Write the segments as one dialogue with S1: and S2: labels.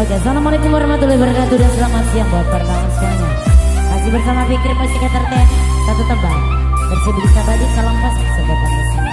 S1: Oke, assalamualaikum warahmatullahi wabarakatuh dan selamat siang buat pertama semuanya. Masih bersama Fikri Musik Entertain, satu tebal bersih sabadi salam pas sobat musik.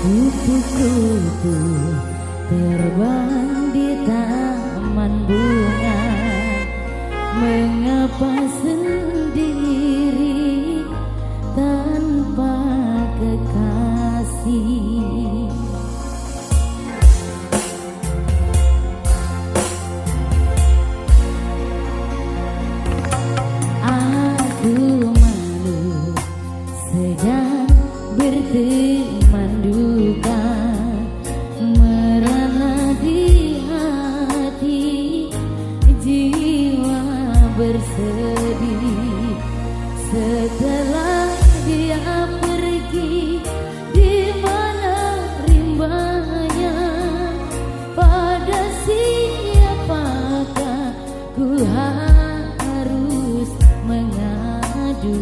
S1: Kupu-kupu terbang di taman bunga, mengapa sendiri tanpa kekasih? Aku malu sedang berteman duka, merana di hati, jiwa bersedih setelah dia pergi. Di mana rimbanya, pada siapakah ku harus mengadu?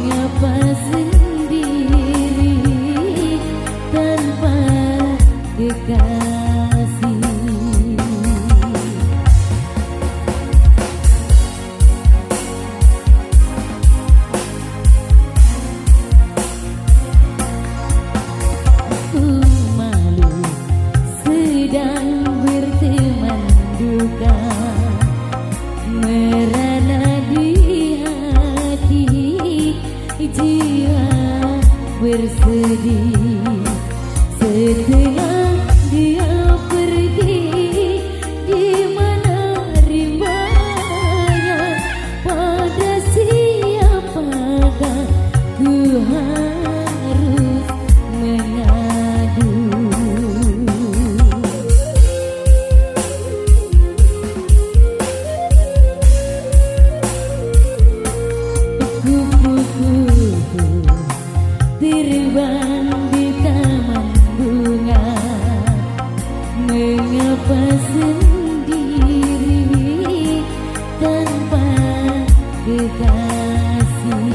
S1: mengapa sendiri tanpa kekasih. Aku malu sedang berteman duka, merana di hati jiwa bersedih. Setelah dia pergi, di mana rimbanya, pada siapakah ku harus mengadu. Kupu-kupu terbang di taman bunga, mengapa sendiri tanpa kekasih.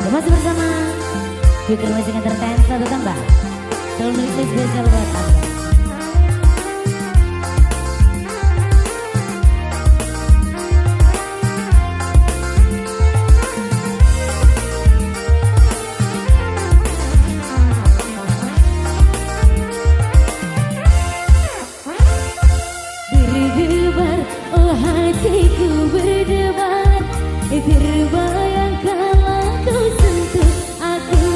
S1: Masih bersama Fikri Musik Entertain, satu tambah selalu milik spesial buat Anda. Berdebar, oh hatiku berdebar, terbayang kalau kau sentuh aku,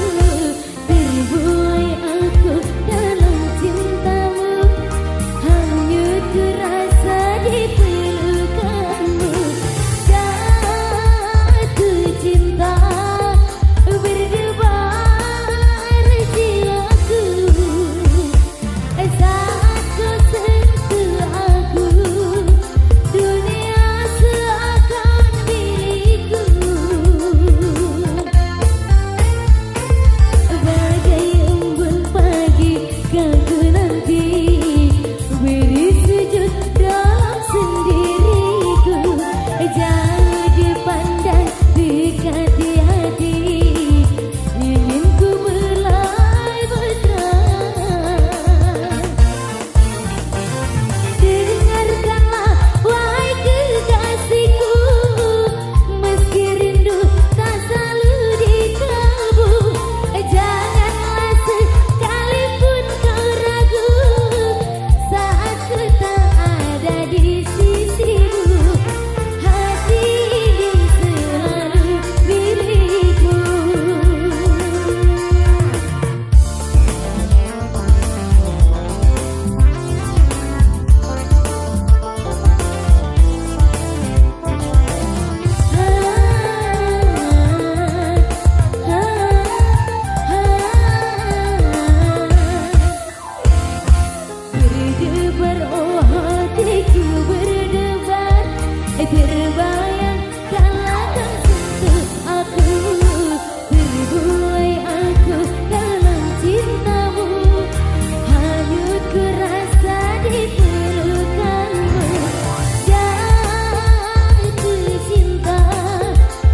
S1: terbuai aku dalam cintamu, hanyut rasa di pelukanmu, jatuh cinta berdebar jiwaku, saat kau sentuh aku, dunia seakan milikku. Bagai embun pagi kau nanti, beri sujud dalam sendiriku, jauh dipandang dekat di hati, ingin ku mulai berterang. Dengarkanlah wahai kekasihku, meski rindu tak selalu di kalbu, janganlah sekalipun kau ragu saat ku tak ada di sisimu, hati ini selalu milikmu. Berdebar, oh hatiku berdebar, terbayang kalau kau sentuh aku, terbuai aku dalam cintamu, hanyut ku rasa di pelukanmu, jatuh cinta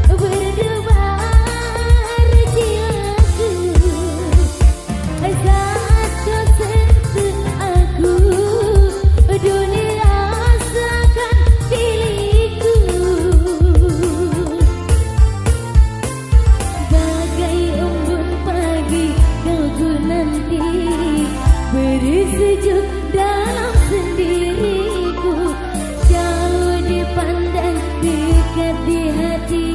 S1: berdebar jiwaku, saat kau sentuh aku, dunia seakan milikku. Bagai embun pagi kau ku nanti, beri sujud dalam sendiriku, jauh dipandang dekat di hati,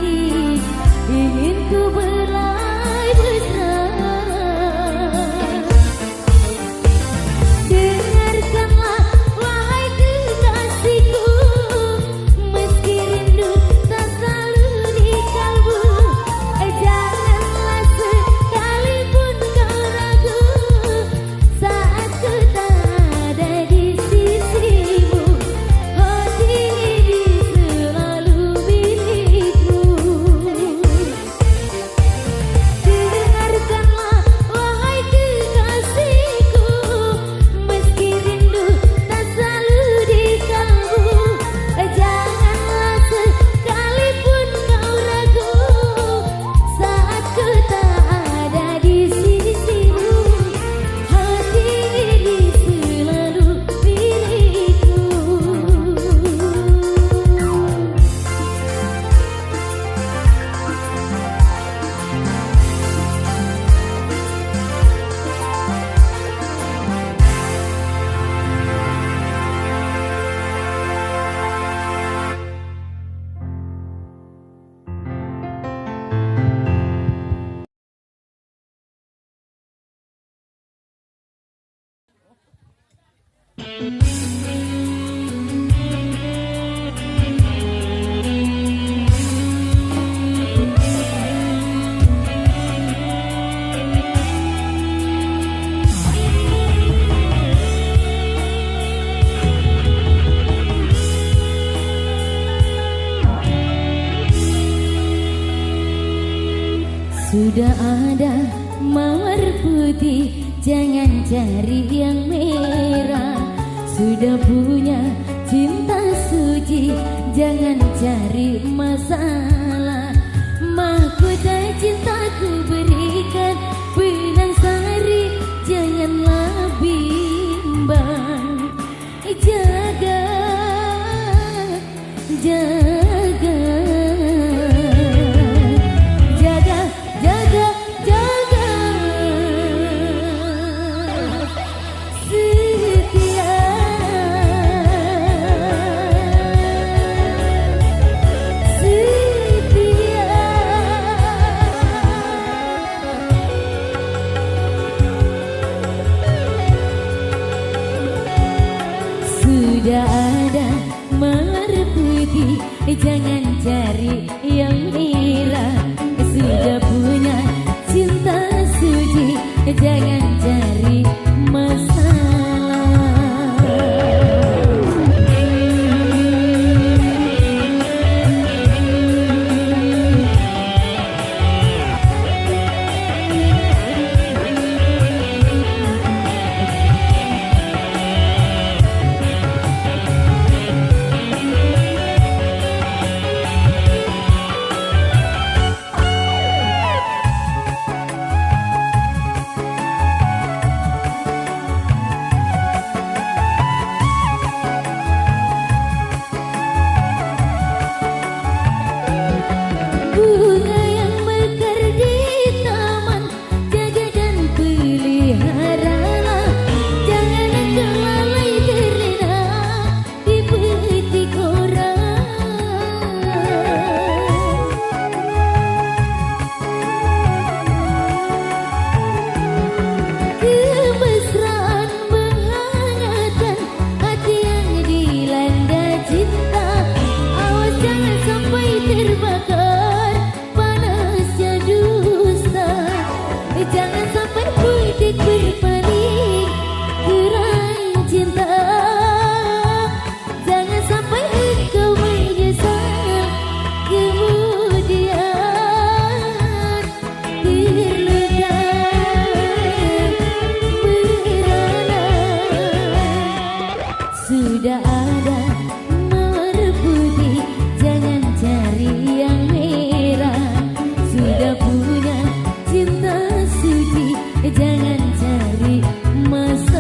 S1: ingin ku belai berserah. Dengarkanlah wahai kekasihku, meski rindu tak selalu di kalbu, Sudah ada mawar putih, jangan cari yang merah. Sudah punya cinta suci, jangan cari masalah. Mahkota cintaku berikan, benang sari janganlah bimbang. Jaga, jaga, sudah ada mawar putih, jangan cari yang merah. Sudah punya cinta suci, jangan cari masalah. Sudah ada mawar putih, jangan cari yang merah. Sudah punya cinta suci, jangan cari masalah.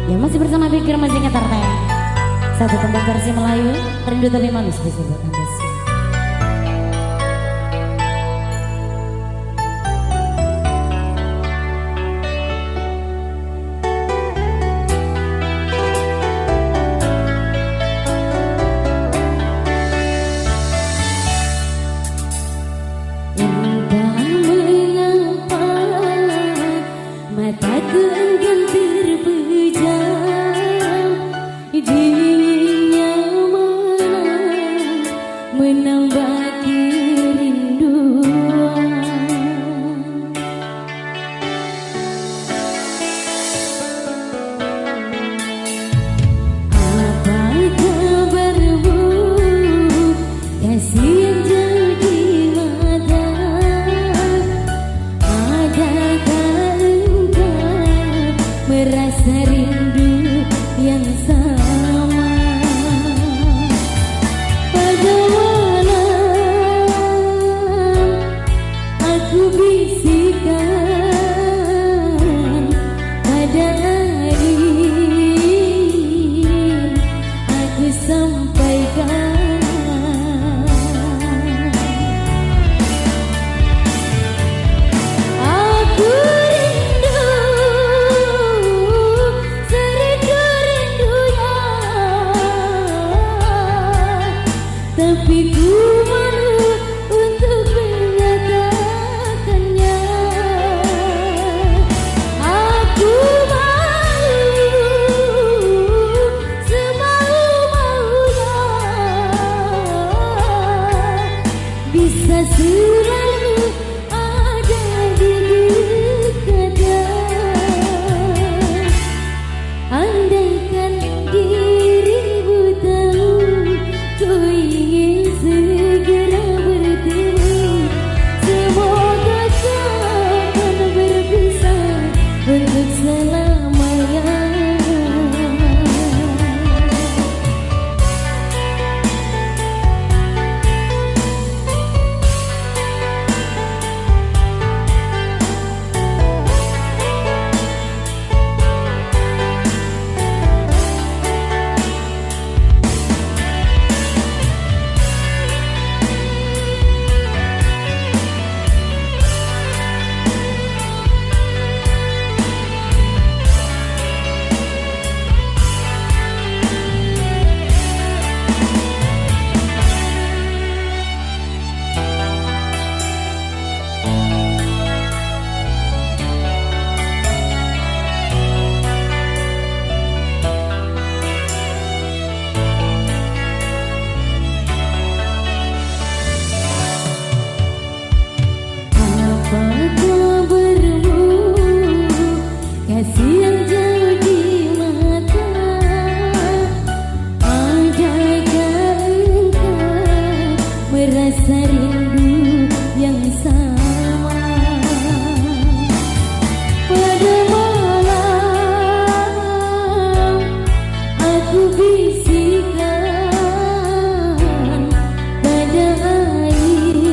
S1: Ya masih bersama Fikir masih ngeterteng. Satu tembang versi Melayu, rindu tapi manis bisa buat Anda semua.
S2: Mataku enggan terpejam, dirinya menambah kerinduan. Apa kabarmu, kasih yang jadi mata? Adakah merasa rindu yang sama? Pada malam aku bisikan, pada angin aku sampaikan. Aku tapi ku malu untuk mengatakannya. Aku malu semau-maunya, bisa selalu ada di dekatnya. Andaikan dirimu tahu ku ingin segera bertemu, semoga takkan berpisah untuk selamanya. Kasih yang jadi mata, adakah engkau merasa rindu yang sama? Pada malam aku bisikan, pada angin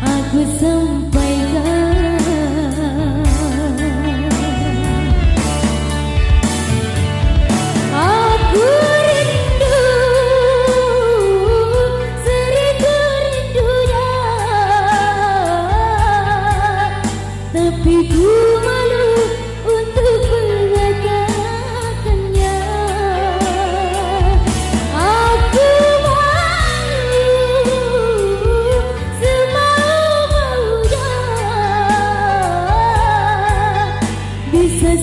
S2: aku sampaikan. Tapi ku malu untuk mengatakannya. Aku malu semau-maunya, bisa